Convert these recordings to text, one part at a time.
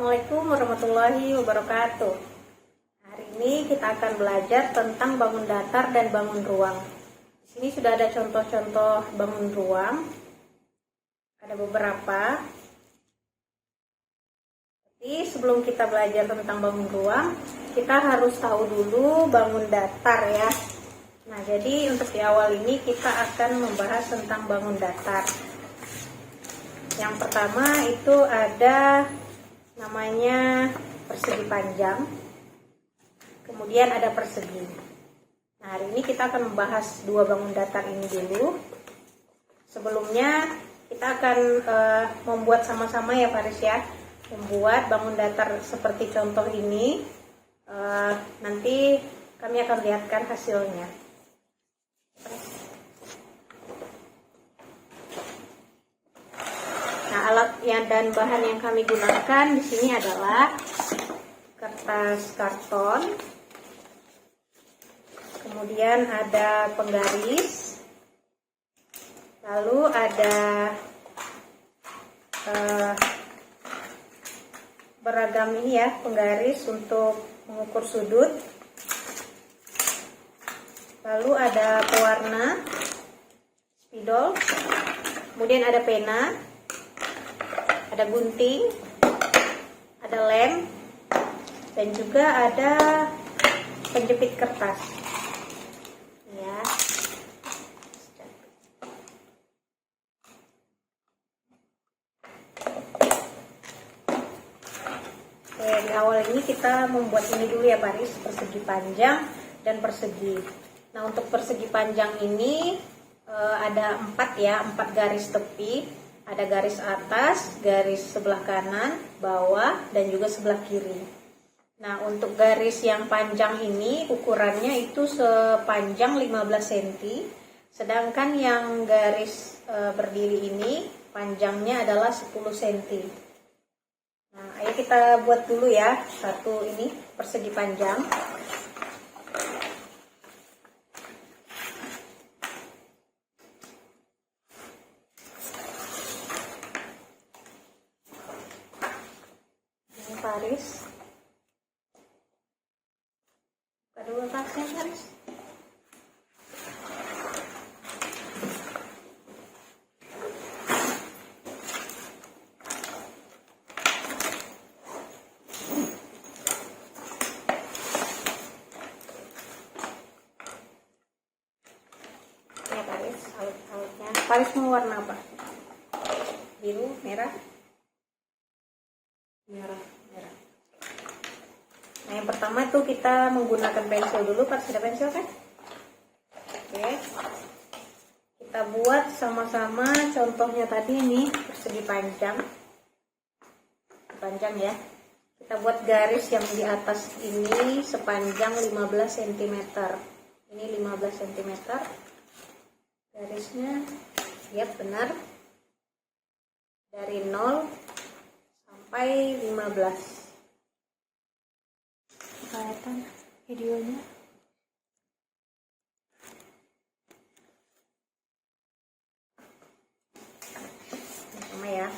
Assalamualaikum warahmatullahi wabarakatuh. Hari ini kita akan belajar tentang bangun datar dan bangun ruang. Di sini sudah ada contoh-contoh bangun ruang. Ada beberapa. Tapi sebelum kita belajar tentang bangun ruang, kita harus tahu dulu bangun datar ya. Nah, jadi untuk di awal ini kita akan membahas tentang bangun datar. Yang pertama itu ada namanya persegi panjang, kemudian ada persegi. Nah, hari ini kita akan membahas dua bangun datar ini dulu. Sebelumnya kita akan membuat sama-sama ya Faris ya, membuat bangun datar seperti contoh ini. Nanti kami akan lihatkan hasilnya. Nah, alat dan bahan yang kami gunakan di sini adalah kertas karton, kemudian ada penggaris, lalu ada beragam ini ya, penggaris untuk mengukur sudut, lalu ada pewarna, spidol, kemudian ada pena, ada gunting, ada lem, dan juga ada penjepit kertas. Ya. Oke, di awal ini kita membuat ini dulu ya Paris, persegi panjang dan persegi. Nah, untuk persegi panjang ini ada 4 garis tepi. Ada garis atas, garis sebelah kanan, bawah, dan juga sebelah kiri. Nah, untuk garis yang panjang ini ukurannya itu sepanjang 15 cm. Sedangkan yang garis berdiri ini panjangnya adalah 10 cm. Nah, ayo kita buat dulu ya satu ini persegi panjang. Paris, kedua pasnya Paris. Ya Paris, alut-alutnya. Paris mau warna apa? Biru, merah, merah. Nah, yang pertama tuh kita menggunakan pensil dulu. Pas ada pensil kan? Oke. Kita buat sama-sama contohnya tadi nih, persegi panjang. Panjang ya. Kita buat garis yang di atas ini sepanjang 15 cm. Ini 15 cm. Garisnya ya benar. Dari 0 sampai 15. Kelihatan videonya. Sama ya.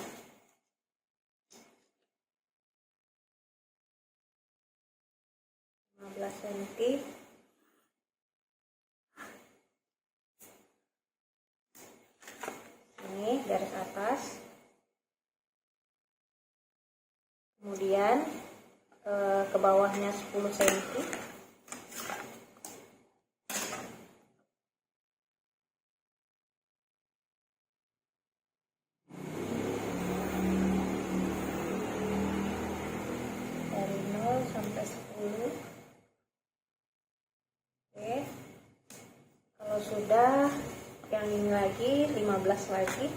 cm. Ini garis atas. Kemudian ke bawahnya 10 cm. Dari 0 sampai 10. Oke. Kalau sudah, yang ini lagi 15 lagi.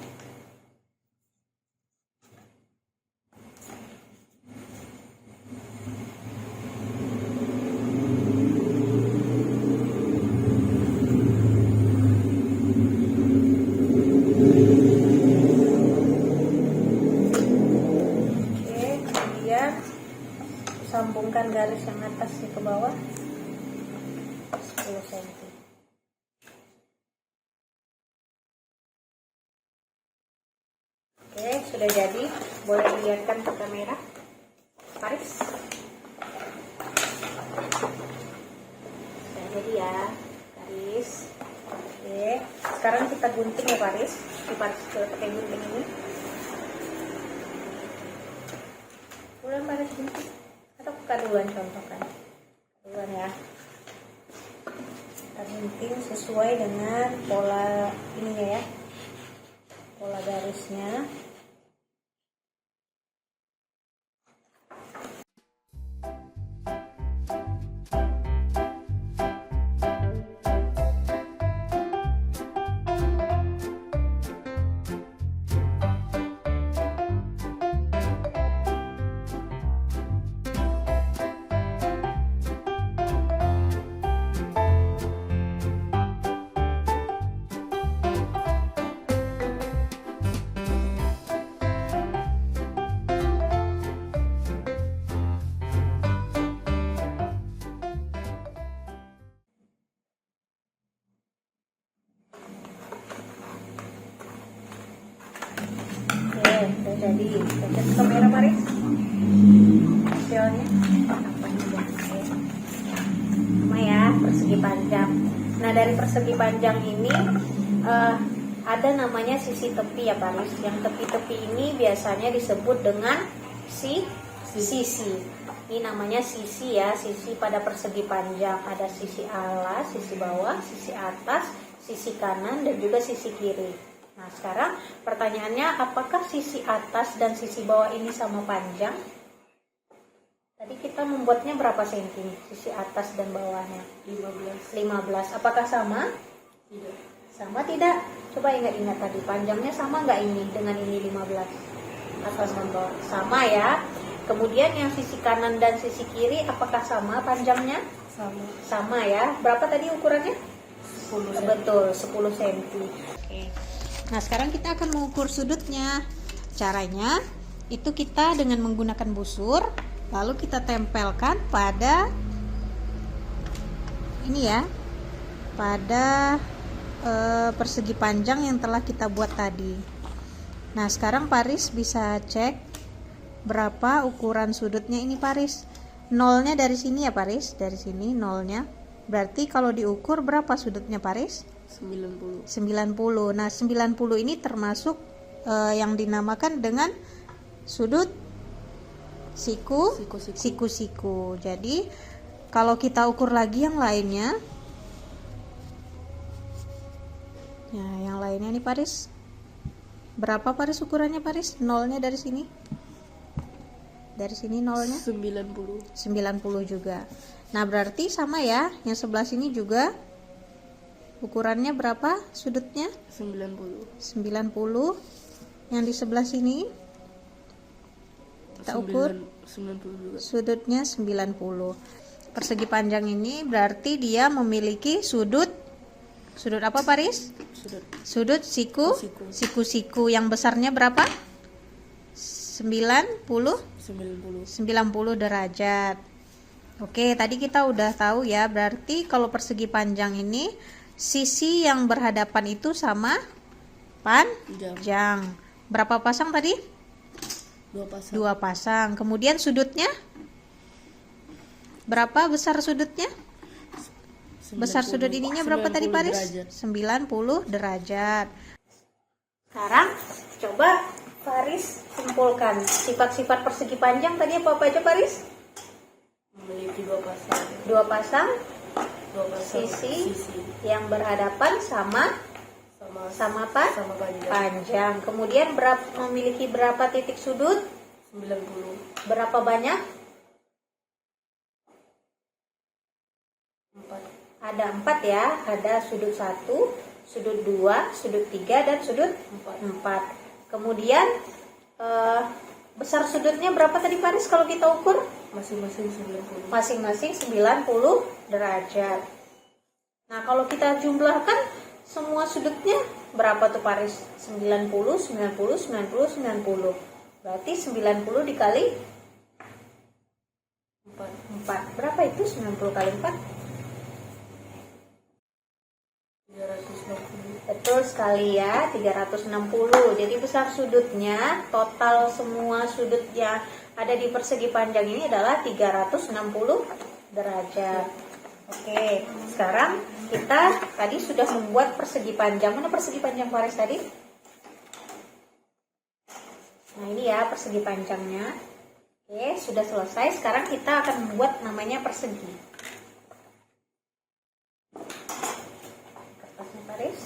Sambungkan garis yang atasnya ke bawah 10 cm. Oke, sudah jadi. Boleh dilihatkan ke kamera. Paris. Nah, jadi ya, Paris. Oke, sekarang kita gunting ya Paris. Di Paris pakai gunting ini. Ulang Paris gunting. Atau buka duluan contohkan. Duluan ya. Kita gunting sesuai dengan pola ininya ya. Pola garisnya. Udah jadi. Kita ke kamera Paris. Hasilnya sama ya, persegi panjang. Nah, dari persegi panjang ini ada namanya sisi tepi ya Paris. Yang tepi-tepi ini biasanya disebut dengan sisi. Ini namanya sisi ya, sisi pada persegi panjang. Ada sisi alas, sisi bawah, sisi atas, sisi kanan, dan juga sisi kiri. Nah, sekarang pertanyaannya, apakah sisi atas dan sisi bawah ini sama panjang? Tadi kita membuatnya berapa senti? Sisi atas dan bawahnya? 15. Apakah sama? Tidak. Sama tidak? Coba ingat-ingat tadi, panjangnya sama nggak ini dengan ini 15? Atas dan bawah? Sama ya. Kemudian yang sisi kanan dan sisi kiri, apakah sama panjangnya? Sama. Sama ya. Berapa tadi ukurannya? 10 cm. Betul, 10 cm. Oke. Nah, sekarang kita akan mengukur sudutnya. Caranya itu kita dengan menggunakan busur, lalu kita tempelkan pada ini ya, pada persegi panjang yang telah kita buat tadi. Nah, sekarang Paris bisa cek berapa ukuran sudutnya ini Paris. Nolnya dari sini ya Paris, dari sini nolnya. Berarti kalau diukur berapa sudutnya Paris? 90. 90. Nah, 90 ini termasuk yang dinamakan dengan sudut siku-siku. Jadi, kalau kita ukur lagi yang lainnya, ya, yang lainnya nih Paris. Berapa Paris ukurannya Paris? Nolnya dari sini. Dari sini nolnya 90 juga. Nah, berarti sama ya. Yang sebelah sini juga ukurannya berapa sudutnya? 90. Yang di sebelah sini kita ukur 90 juga. sudutnya 90. Persegi panjang ini berarti dia memiliki sudut apa Paris? Sudut siku-siku yang besarnya berapa? 90 derajat. Oke, tadi kita udah tahu ya, berarti kalau persegi panjang ini sisi yang berhadapan itu sama panjang. Berapa pasang tadi? 2 pasang. 2 pasang. Kemudian sudutnya? Berapa besar sudutnya? Besar sudut ininya berapa tadi Paris? 90 derajat. Sekarang coba Paris simpulkan sifat-sifat persegi panjang tadi apa aja Paris? Memiliki 2 pasang. 2 pasang Sisi yang berhadapan sama apa? Sama Panjang. Kemudian memiliki berapa titik sudut? 90. Berapa banyak? 4. Ada 4 ya. Ada sudut 1, sudut 2, sudut 3, dan sudut 4. Kemudian besar sudutnya berapa tadi Paris kalau kita ukur? Masing-masing 90. Masing-masing 90 derajat. Nah, kalau kita jumlahkan semua sudutnya berapa tuh Paris? 90, 90, 90, 90. Berarti 90 dikali 4. Berapa itu 90 kali 4? 360. Betul sekali ya, 360. Jadi besar sudutnya, total semua sudut yang ada di persegi panjang ini adalah 360 derajat. Oke, sekarang kita tadi sudah membuat persegi panjang. Mana persegi panjang Faris tadi? Nah ini ya persegi panjangnya. Oke, sudah selesai. Sekarang kita akan membuat namanya persegi. Kertasnya Faris.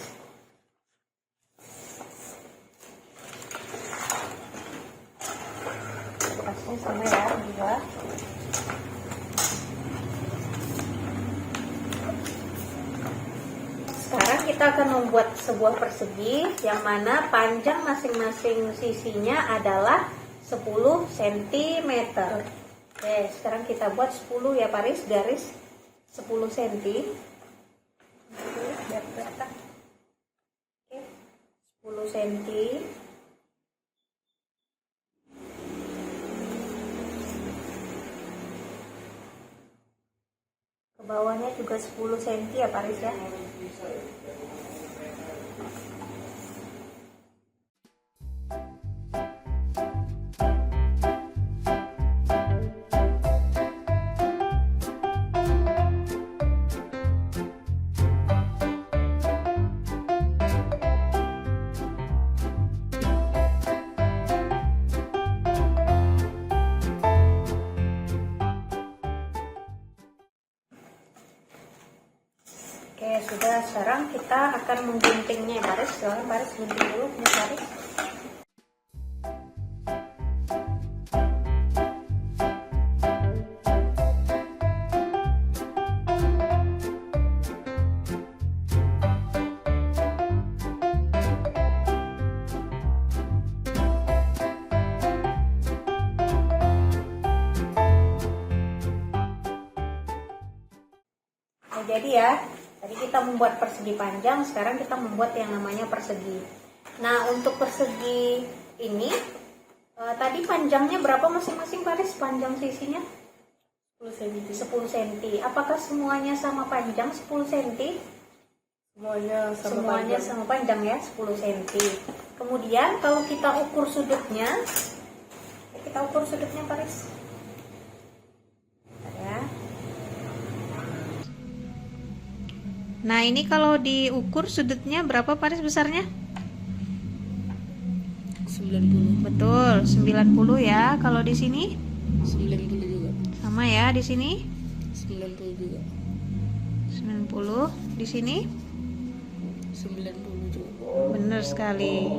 Kertasnya sama ya, dua. Sekarang kita akan membuat sebuah persegi yang mana panjang masing-masing sisinya adalah 10 cm. Oke, sekarang kita buat 10 ya Paris, garis 10 cm. Biar kelihatan. Oke, 10 cm. Ke bawahnya juga 10 cm ya Paris ya. Oke, sudah. Sekarang kita akan mengguntingnya ya Paris. Silahkan Paris gunting dulu punya Paris. Nah, jadi ya, tadi kita membuat persegi panjang, sekarang kita membuat yang namanya persegi. Nah, untuk persegi ini, tadi panjangnya berapa masing-masing Paris? Panjang sisinya? 10 cm. 10 cm. Apakah semuanya sama panjang 10 cm? Semuanya Sama panjang ya, 10 cm. Kemudian kalau kita ukur sudutnya, Paris. Ya. Nah, ini kalau diukur sudutnya berapa Paris besarnya? 90. Betul, 90 ya. Kalau di sini 90 juga. sama ya, di sini 90 juga. 90. Di sini 90 juga. benar sekali.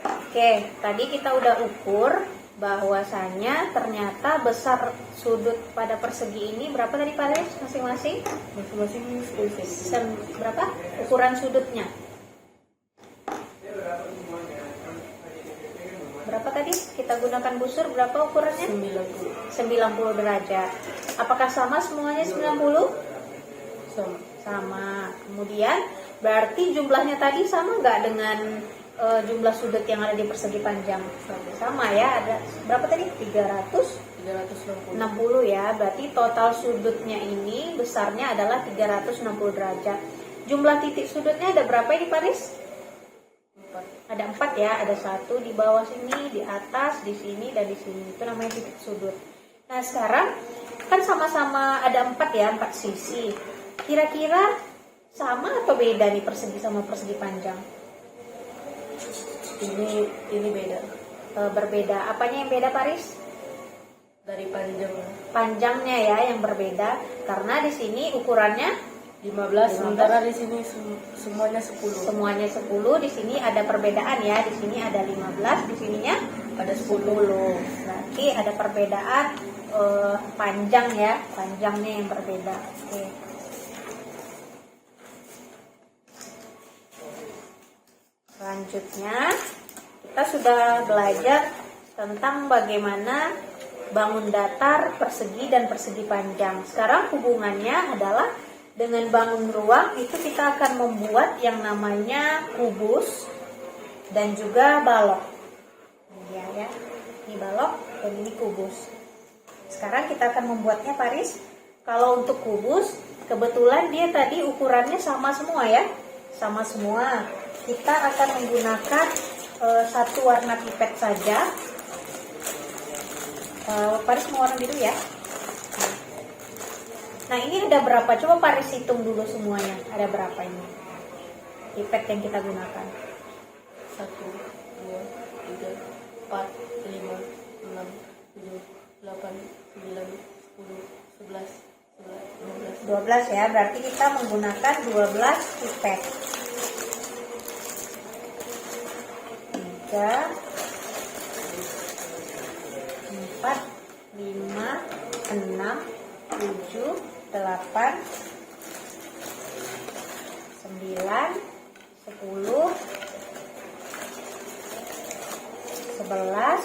Oke, tadi kita udah ukur bahwasanya ternyata besar sudut pada persegi ini berapa tadi Paris masing-masing? Masing-masing 10 cm. Berapa ukuran sudutnya? Berapa tadi? Kita gunakan busur berapa ukurannya? 90 derajat. Apakah sama semuanya 90? Sama. Sama. Kemudian berarti jumlahnya tadi sama nggak dengan jumlah sudut yang ada di persegi panjang? Sama ya. Ada berapa tadi? 360 ya. Berarti total sudutnya ini besarnya adalah 360 derajat. Jumlah titik sudutnya ada berapa ini Paris? 4. Ada 4 ya. Ada 1 di bawah sini, di atas, di sini, dan di sini. Itu namanya titik sudut. Nah sekarang kan sama-sama ada 4 ya, 4 sisi. Kira-kira sama atau beda nih persegi sama persegi panjang? Ini beda. Berbeda. Apanya yang beda Paris? Dari panjang Panjangnya ya yang berbeda. Karena di sini ukurannya 15, sementara di sini semuanya 10. semuanya 10. Di sini ada perbedaan ya. Di sini ada 15, di sininya Ada 10. Berarti ada perbedaan panjang ya. Panjangnya yang berbeda. Oke. Selanjutnya kita sudah belajar tentang bagaimana bangun datar, persegi, dan persegi panjang. Sekarang hubungannya adalah dengan bangun ruang itu kita akan membuat yang namanya kubus dan juga balok. Ya. Ini balok dan ini kubus. Sekarang kita akan membuatnya Paris. Kalau untuk kubus, kebetulan dia tadi ukurannya sama semua ya. Sama semua. Kita akan menggunakan satu warna pipet saja. Paris mau warna biru ya. Nah ini ada berapa? Coba Paris hitung dulu semuanya. Ada berapa ini pipet yang kita gunakan? 1, 2, 3, 4, 5, 6, 7, 8, 9, 10, 11, 12 ya, berarti kita menggunakan 12 pipet. 3, 4, 5, 6, 7, 8, 9, 10, 11,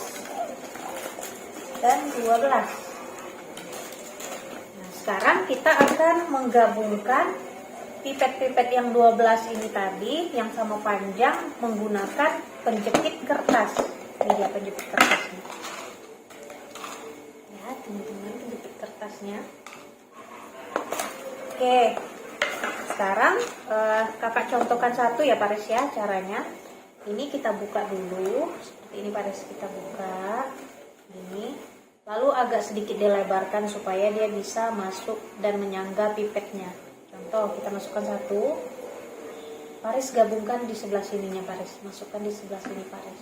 dan 12. Sekarang kita akan menggabungkan pipet-pipet yang 12 ini tadi yang sama panjang menggunakan penjepit kertas. Ini dia penjepit kertasnya. Ya, teman-teman, penjepit kertasnya. Oke. Sekarang kakak contohkan satu ya Paris ya caranya. Ini kita buka dulu. Seperti ini Paris, kita buka. Ini. Lalu agak sedikit dilebarkan supaya dia bisa masuk dan menyangga pipetnya. Contoh, kita masukkan satu. Paris gabungkan di sebelah sininya Paris. Masukkan di sebelah sini Paris.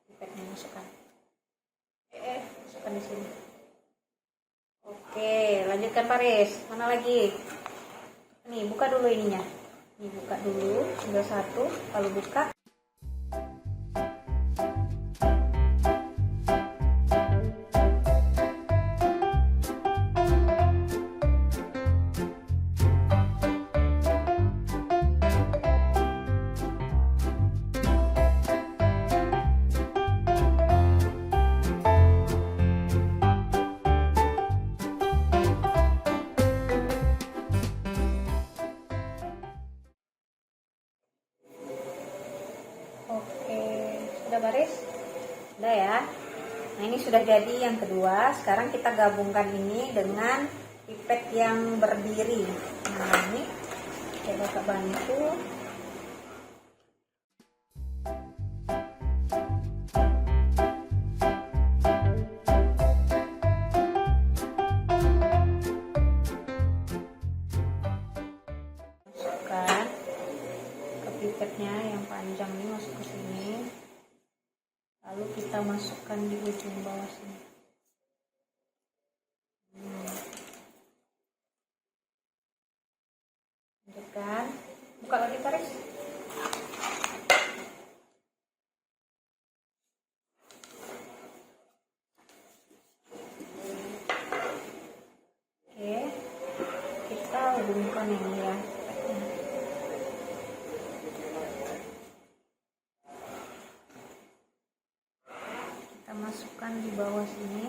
Pipetnya masukkan. Masukkan di sini. Oke, lanjutkan Paris. Mana lagi? Nih, buka dulu ininya. Nih, buka dulu. Sudah satu. Lalu buka. Oke, sudah Baris? Sudah ya. Nah ini sudah jadi yang kedua. Sekarang kita gabungkan ini dengan pipet yang berdiri. Nah ini coba Kak bantu. Masukkan ke pipetnya yang panjang ini, masuk ke sini. Lalu kita masukkan di ujung bawah sini. Lanjutkan. Buka lagi Paris. Oke. Kita hubungkan ini ya. Kita masukkan di bawah sini.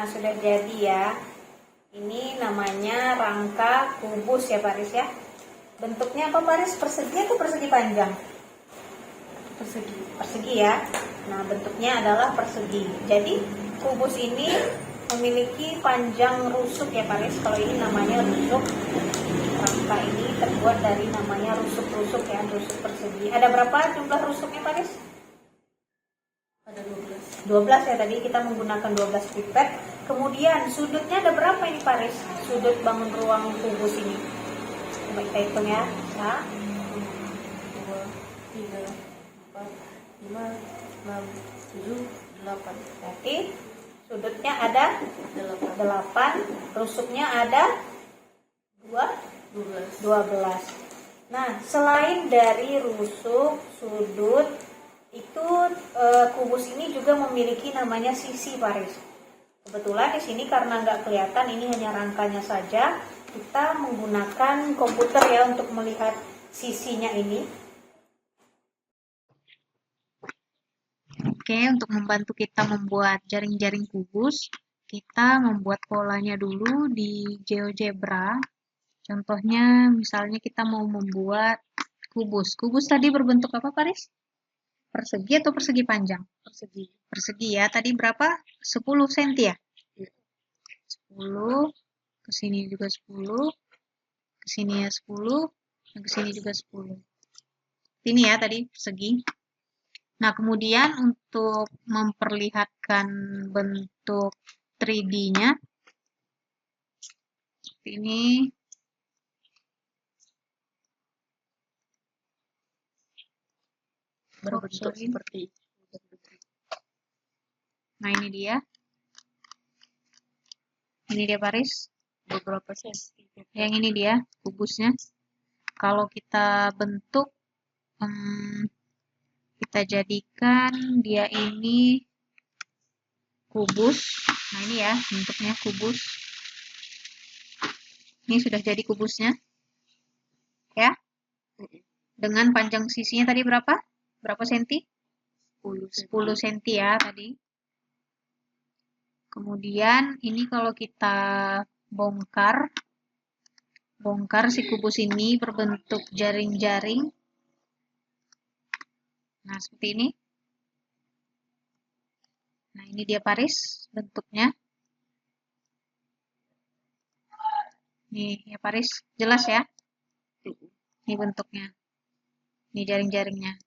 Sudah jadi ya. Ini namanya rangka kubus ya Paris ya. Bentuknya apa Paris? Persegi atau persegi panjang? Persegi. Persegi ya. Nah bentuknya adalah persegi. Jadi kubus ini memiliki panjang rusuk ya Paris. Kalau ini namanya rusuk. Rangka ini terbuat dari namanya rusuk-rusuk ya. Rusuk persegi. Ada berapa jumlah rusuknya Paris? Ada 12. 12 ya, tadi kita menggunakan 12 pipet. Kemudian sudutnya ada berapa ini Paris? Sudut bangun ruang kubus ini. Coba kita hitung ya. 1, 2, 3, 4, 5, 6, 7, 8. Berarti sudutnya ada 8, rusuknya ada 12. Nah, selain dari rusuk, sudut, kubus ini juga memiliki namanya sisi, Paris. Kebetulan di sini karena nggak kelihatan, ini hanya rangkanya saja. Kita menggunakan komputer ya untuk melihat sisinya ini. Oke, untuk membantu kita membuat jaring-jaring kubus, kita membuat polanya dulu di GeoGebra. Contohnya, misalnya kita mau membuat kubus. Kubus tadi berbentuk apa, Paris? Persegi atau persegi panjang? Persegi. Persegi ya. Tadi berapa? 10 cm ya? Iya. 10, ke sini juga 10, ke sini ya 10, dan ke sini juga 10. Ini ya tadi persegi. Nah, kemudian untuk memperlihatkan bentuk 3D-nya, seperti ini. Berbentuk seperti Nah, ini dia. Ini dia, Paris. beberapa senti. Yang ini dia kubusnya. Kalau kita bentuk, kita jadikan dia ini kubus. Nah, ini ya bentuknya kubus. Ini sudah jadi kubusnya. Ya. Dengan panjang sisinya tadi berapa? Berapa senti? 10 cm ya tadi. Kemudian ini kalau kita bongkar si kubus ini berbentuk jaring-jaring. Nah, seperti ini. Nah, ini dia, Paris, bentuknya. Nih, ya Paris, jelas ya? Ini bentuknya. Ini jaring-jaringnya.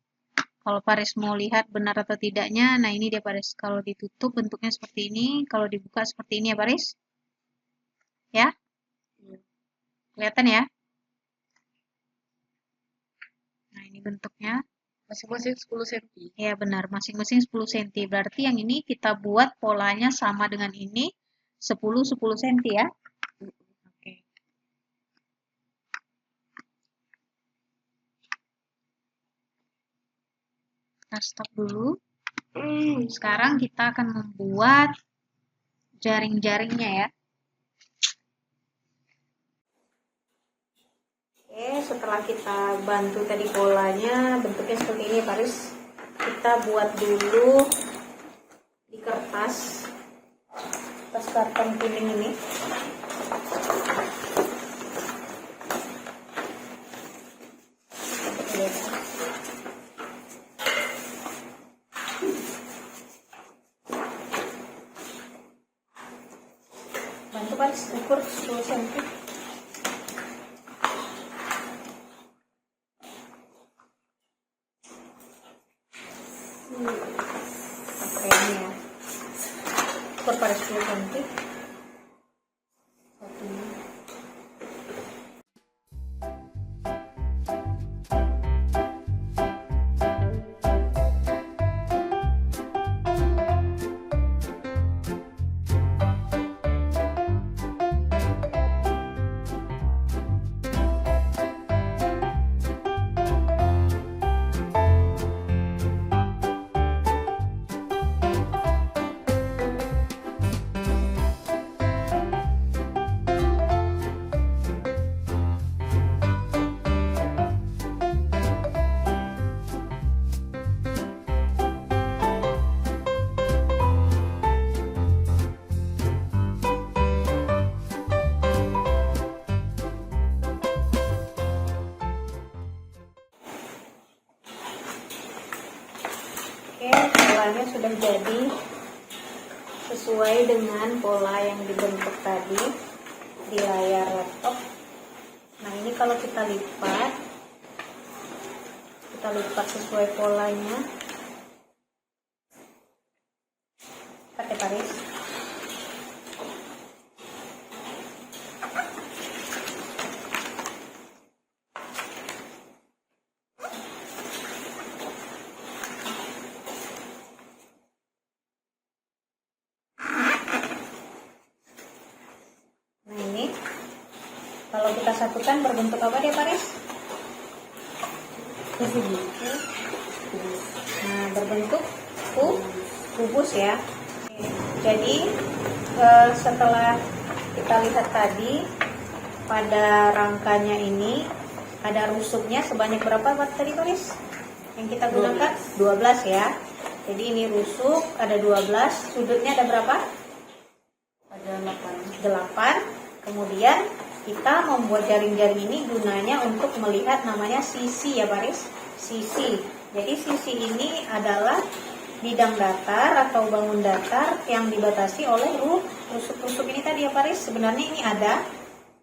Kalau Paris mau lihat benar atau tidaknya, nah ini dia, Paris. Kalau ditutup bentuknya seperti ini, kalau dibuka seperti ini ya, Paris. Ya? Kelihatan ya? Nah, ini bentuknya. Masing-masing 10 cm. Ya, benar. Masing-masing 10 cm. Berarti yang ini kita buat polanya sama dengan ini, 10 cm ya. Oke. Kita stop dulu. Sekarang kita akan membuat jaring-jaringnya ya. Oke, setelah kita bantu tadi polanya, bentuknya seperti ini, Paris. Kita buat dulu di kertas karton kuning ini. Bantu, Paris, ukur 10 cm. Pakai ini ya. Ukur pada 10 cm. Oke, polanya sudah jadi sesuai dengan pola yang dibentuk tadi di layar laptop. Nah, ini kalau kita lipat sesuai polanya. Pakai Paris. Kalau kita satukan berbentuk apa dia, Paris? Persegi. Nah, berbentuk kubus ya. Jadi setelah kita lihat tadi pada rangkanya ini ada rusuknya sebanyak berapa tadi Paris? Yang kita gunakan 12 ya. Jadi ini rusuk ada 12, sudutnya ada berapa? Ada 8. Kemudian kita membuat jaring-jaring ini gunanya untuk melihat namanya sisi ya Paris. Sisi. Jadi sisi ini adalah bidang datar atau bangun datar yang dibatasi oleh rusuk-rusuk ini tadi ya Paris. Sebenarnya ini ada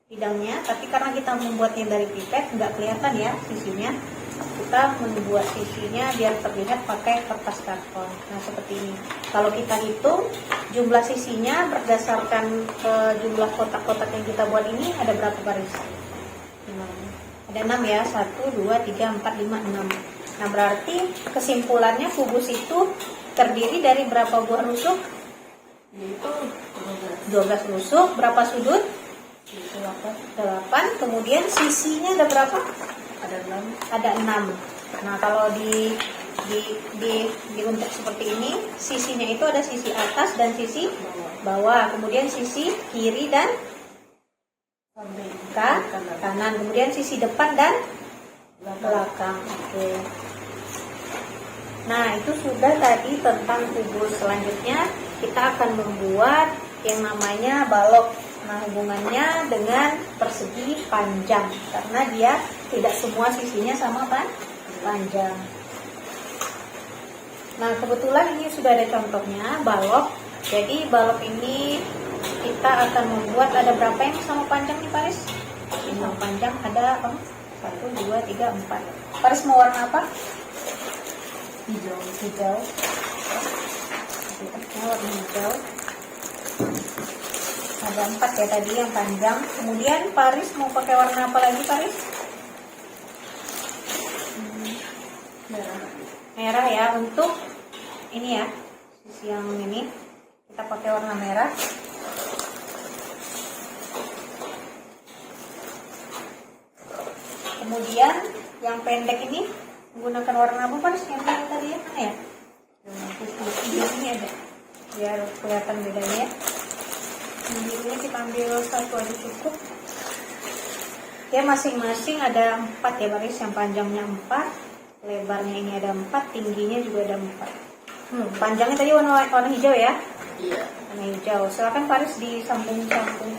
bidangnya, tapi karena kita membuatnya dari pipet nggak kelihatan ya sisinya. Kita membuat sisinya biar terlihat pakai kertas karton. Nah seperti ini. Kalau kita hitung jumlah sisinya berdasarkan jumlah kotak-kotak yang kita buat ini ada berapa Paris? Ada 6 ya. 1, 2, 3, 4, 5, 6. Nah berarti kesimpulannya kubus itu terdiri dari berapa buah rusuk? Itu 12 rusuk. Berapa sudut? 8. Kemudian sisinya ada berapa? ada 6. Ada 6. Nah kalau diuntuk seperti ini, sisinya itu ada sisi atas dan sisi bawah. Kemudian sisi kiri dan kanan. Kemudian sisi depan dan belakang. Oke. Nah itu sudah tadi tentang kubus. Selanjutnya kita akan membuat yang namanya balok. Nah hubungannya dengan persegi panjang karena dia tidak semua sisinya sama panjang. Nah kebetulan ini sudah ada contohnya balok. Jadi balok ini kita akan membuat ada berapa yang sama panjang nih Paris? Yang panjang ada 1, 2, 3, 4. Paris mau warna apa? Hijau. Warna hijau. Ada 4 ya tadi yang panjang. Kemudian Paris mau pakai warna apa lagi Paris? Merah ya. Untuk ini ya, sisi yang ini kita pakai warna merah. Kemudian yang pendek ini menggunakan warna apa Paris? Yang tadi ya, mana ya? Di sini ada, biar kelihatan bedanya ya. Ini kita ambil satu aja cukup. Ya masing-masing ada 4 ya Paris. Yang panjangnya 4, lebarnya ini ada 4, tingginya juga ada 4. Panjangnya tadi warna hijau ya? Iya. Warna hijau. Silakan Paris disambung-sambung.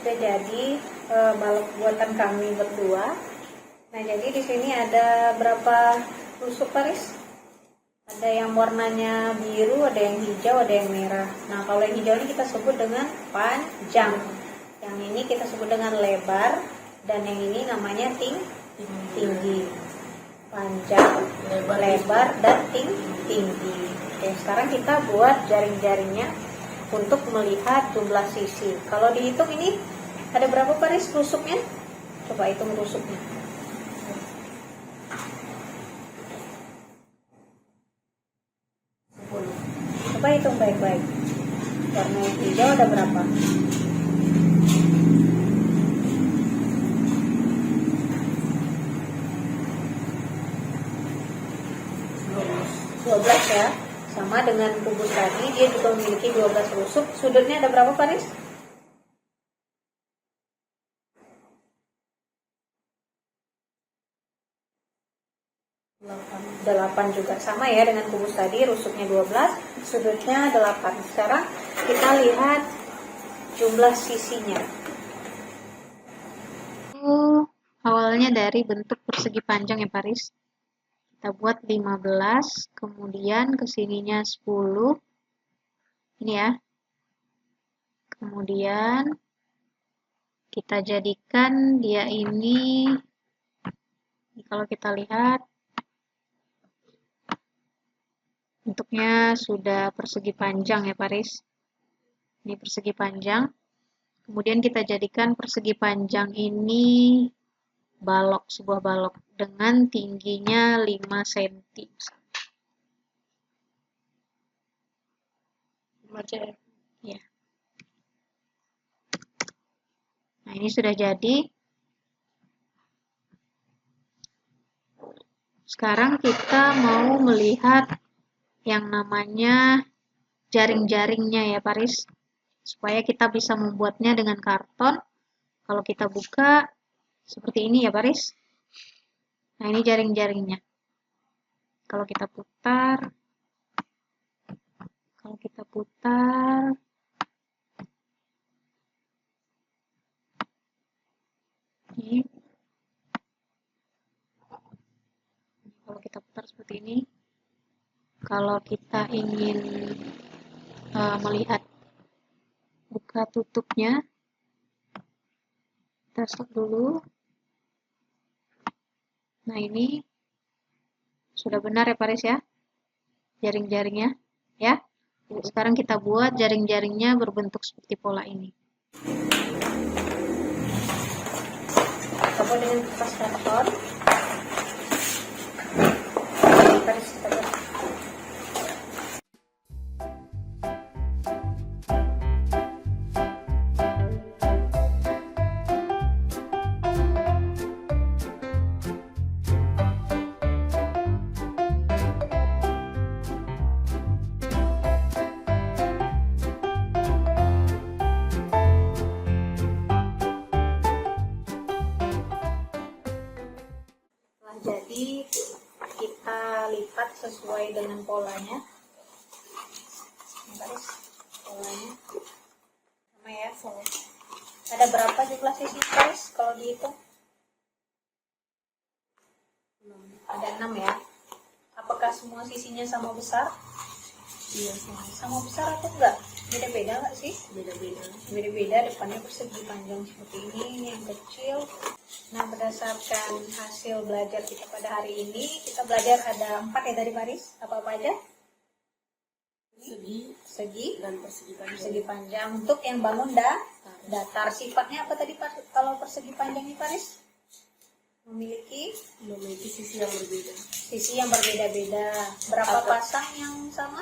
sudah jadi balok buatan kami berdua. Nah, jadi di sini ada berapa tusuk Paris? Ada yang warnanya biru, ada yang hijau, ada yang merah. Nah, kalau yang hijau ini kita sebut dengan panjang. Yang ini kita sebut dengan lebar, dan yang ini namanya tinggi. panjang, lebar, dan tinggi. Oke, sekarang kita buat jaring-jaringnya untuk melihat jumlah sisi. Kalau dihitung ini ada berapa baris rusuknya? Coba hitung rusuknya. Coba hitung baik-baik. Warna yang hijau ada berapa? 12 ya, sama dengan kubus tadi, dia juga memiliki 12 rusuk. Sudutnya ada berapa Faris? 8 juga, sama ya dengan kubus tadi, rusuknya 12, sudutnya 8. Sekarang kita lihat jumlah sisinya. Awalnya dari bentuk persegi panjang ya Faris. Kita buat 15, kemudian kesininya 10, ini ya. Kemudian kita jadikan dia ini, kalau kita lihat, bentuknya sudah persegi panjang ya Paris. Ini persegi panjang. Kemudian kita jadikan persegi panjang ini balok, sebuah balok dengan tingginya 5 cm. Baca ya. Nah, ini sudah jadi. Sekarang kita mau melihat yang namanya jaring-jaringnya ya Paris. Supaya kita bisa membuatnya dengan karton. Kalau kita buka seperti ini ya Paris. Nah, ini jaring-jaringnya. Kalau kita putar, ini. Kalau kita putar seperti ini, kalau kita ingin melihat buka tutupnya, kita stop dulu. Nah, ini sudah benar ya Paris ya, jaring-jaringnya ya. Sekarang kita buat jaring-jaringnya berbentuk seperti pola ini. Coba dengan kertas karton. Paris kita buat. Jadi kita lipat sesuai dengan polanya. Garis polanya sama ya. Ada berapa jumlah sisi guys kalau dihitung? Ada 6 ya. Apakah semua sisinya sama besar? Iya, sama besar atau enggak? Beda-beda nggak sih? Beda-beda. Depannya persegi panjang seperti ini yang kecil. Nah, berdasarkan hasil belajar kita pada hari ini, kita belajar ada 4 ya dari Paris. Apa-apa aja? Segi dan persegi panjang. Untuk yang bangun datar, sifatnya apa tadi kalau persegi panjang ini Paris? Memiliki sisi yang berbeda. Berapa pasang yang sama?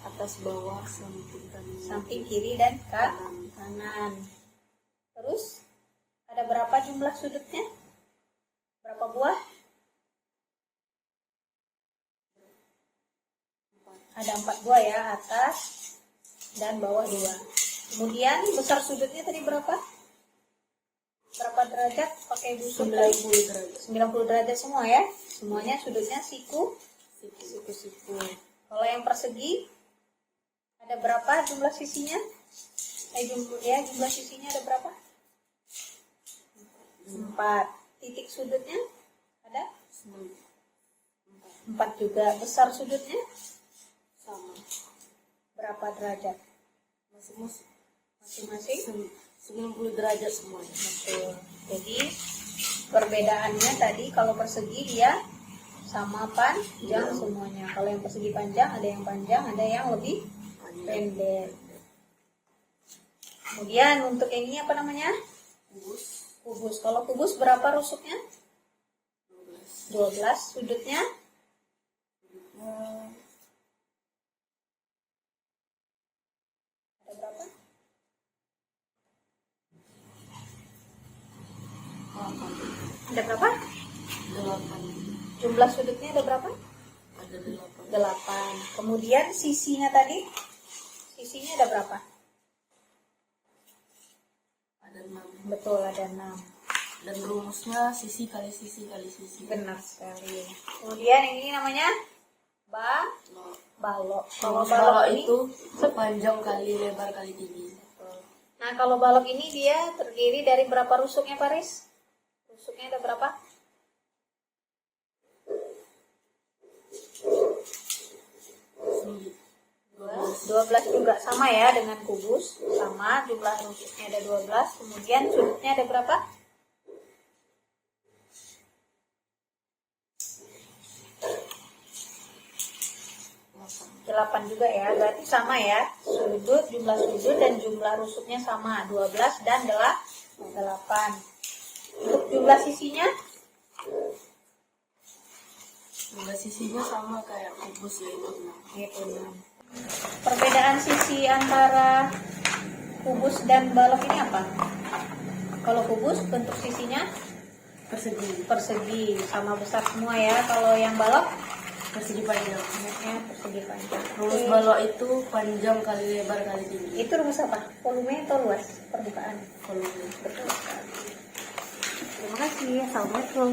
Atas, bawah, samping kiri dan kanan. Terus ada berapa jumlah sudutnya? Berapa buah? Ada 4 buah ya, atas dan bawah 2. Kemudian besar sudutnya tadi berapa? Berapa derajat? Pakai busuk 90 derajat. 90 derajat semua ya. Semuanya sudutnya siku. Kalau yang persegi ada berapa jumlah sisinya? Jumlah sisinya ada berapa? 4. Titik sudutnya ada 4 juga. Besar sudutnya Sama. Berapa derajat? Masing-masing 90 derajat semuanya. Betul. Jadi Perbedaannya tadi kalau persegi dia sama panjang semuanya. Kalau yang persegi panjang, ada yang panjang, ada yang lebih pendek. Kemudian untuk yang ini apa namanya? Kubus. Kalau kubus berapa rusuknya? 12. Sudutnya? Ada berapa? 8. Ada berapa? 8. Jumlah sudutnya ada berapa? Ada 8. 8. Kemudian sisinya tadi? Sisinya ada berapa? Ada 6. Betul, ada 6. Dan rumusnya sisi kali sisi kali sisi. Benar sekali. Kemudian ini namanya balok. Kalau Rumus balok balok ini itu panjang kali lebar kali tinggi. Nah, kalau balok ini dia terdiri dari berapa rusuknya, Paris? Rusuknya ada berapa? 12 juga, sama ya dengan kubus. Sama, jumlah rusuknya ada 12. Kemudian sudutnya ada berapa? 8 juga ya, berarti sama ya. Sudut, jumlah sudut dan jumlah rusuknya sama, 12 dan 8. Untuk jumlah sisinya? Jumlah sisinya sama kayak kubus yaitu 6. Itu 6. Perbedaan sisi antara kubus dan balok ini apa? Kalau kubus bentuk sisinya persegi, sama besar semua ya. Kalau yang balok Persegi panjang. bentuknya persegi panjang. Rumus Oke. balok itu panjang kali lebar kali tinggi. Itu rumus apa? Volume atau luas permukaan? Volume. Betul sekali. Terima kasih. Assalamualaikum.